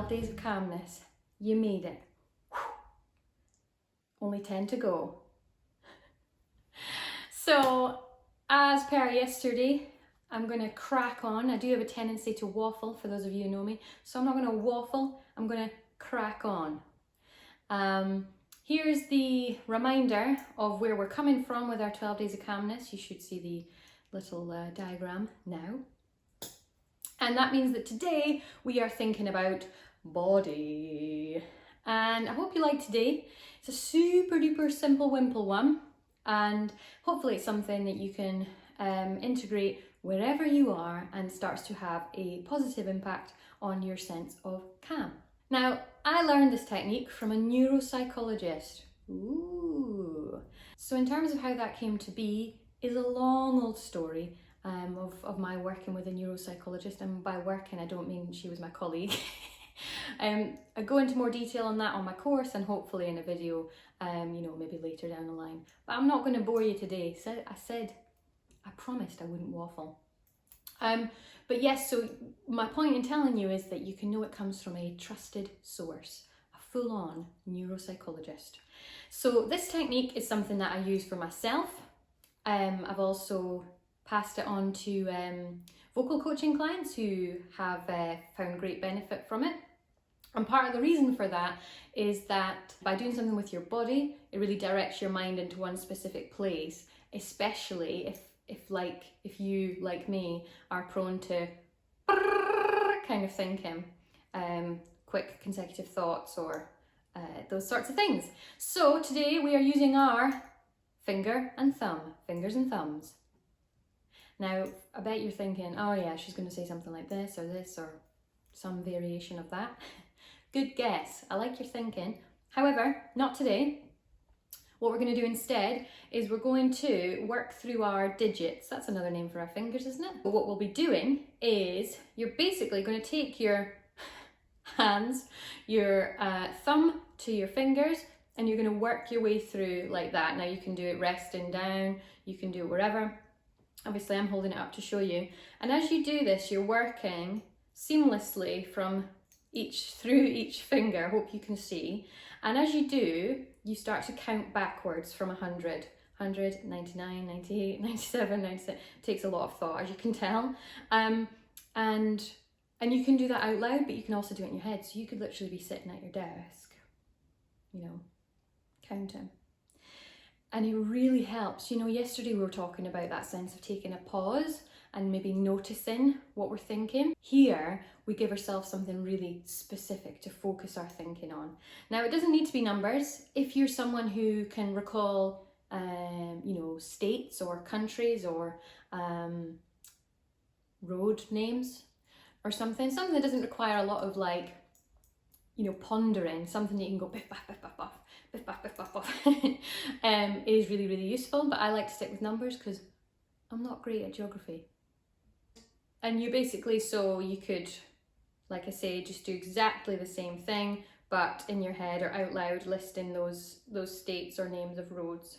12 days of calmness. You made it. Whew. Only 10 to go. So, as per yesterday, I'm going to crack on. I do have a tendency to waffle, for those of you who know me. So I'm not going to waffle, I'm going to crack on. Here's the reminder of where we're coming from with our 12 days of calmness. You should see the little diagram now. And that means that today we are thinking about body. And I hope you like today. It's a super duper simple wimple one. And hopefully it's something that you can integrate wherever you are and starts to have a positive impact on your sense of calm. Now, I learned this technique from a neuropsychologist. Ooh. So in terms of how that came to be is a long old story of my working with a neuropsychologist, and by working I don't mean she was my colleague. I go into more detail on that on my course and hopefully in a video, maybe later down the line. But I'm not going to bore you today. I promised I wouldn't waffle. But yes, so my point in telling you is that you can know it comes from a trusted source, a full-on neuropsychologist. So this technique is something that I use for myself. I've also passed it on to vocal coaching clients who have found great benefit from it. And part of the reason for that is that by doing something with your body, it really directs your mind into one specific place, especially if you, like me, are prone to kind of thinking, quick consecutive thoughts or those sorts of things. So today we are using our fingers and thumbs. Now, I bet you're thinking, oh yeah, she's going to say something like this or some variation of that. Good guess. I like your thinking. However, not today. What we're going to do instead is we're going to work through our digits. That's another name for our fingers, isn't it? But what we'll be doing is you're basically going to take your hands, your thumb to your fingers, and you're going to work your way through like that. Now you can do it resting down, you can do it wherever. Obviously I'm holding it up to show you. And as you do this, you're working seamlessly through each finger, I hope you can see. And as you do, you start to count backwards from 100. 100, 99, 98, 97, 96. It takes a lot of thought, as you can tell. And you can do that out loud, but you can also do it in your head. So you could literally be sitting at your desk, counting. And it really helps. Yesterday we were talking about that sense of taking a pause and maybe noticing what we're thinking. Here, we give ourselves something really specific to focus our thinking on. Now, it doesn't need to be numbers. If you're someone who can recall, states or countries or road names or something that doesn't require a lot of pondering, something that you can go biff, baff, biff, baff, baff, biff, baff, biff, baff, baff, is really, really useful. But I like to stick with numbers because I'm not great at geography. And you basically, so you could, like I say, just do exactly the same thing, but in your head or out loud, listing those states or names of roads.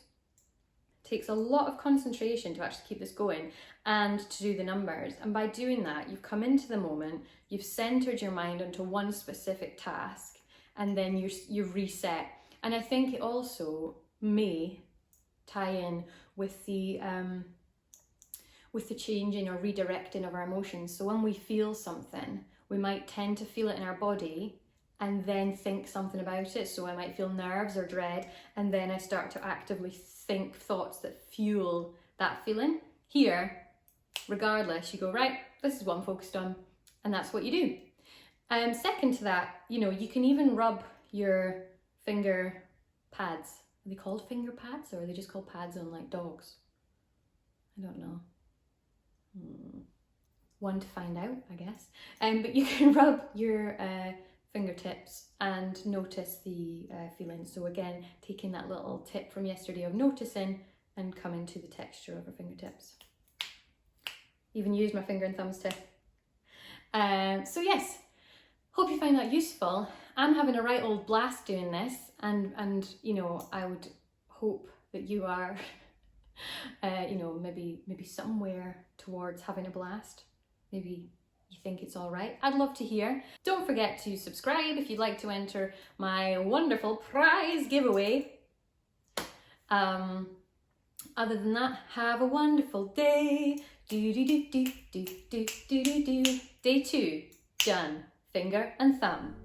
It takes a lot of concentration to actually keep this going and to do the numbers. And by doing that, you've come into the moment, you've centered your mind onto one specific task, and then you've reset. And I think it also may tie in with the changing or redirecting of our emotions. So when we feel something, we might tend to feel it in our body and then think something about it. So I might feel nerves or dread, and then I start to actively think thoughts that fuel that feeling. Here, regardless, you go, right, this is what I'm focused on, and that's what you do. Second to that, you can even rub your finger pads. Are they called finger pads, or are they just called pads on like dogs? I don't know. One to find out, I guess. But you can rub your fingertips and notice the feeling. So again, taking that little tip from yesterday of noticing and coming to the texture of our fingertips. Even use my finger and thumbs too. So yes, hope you find that useful. I'm having a right old blast doing this, and I would hope that you are maybe somewhere towards having a blast. Maybe you think it's all right. I'd love to hear. Don't forget to subscribe if you'd like to enter my wonderful prize giveaway. Other than that, have a wonderful day. Day 2, done. Finger and thumb.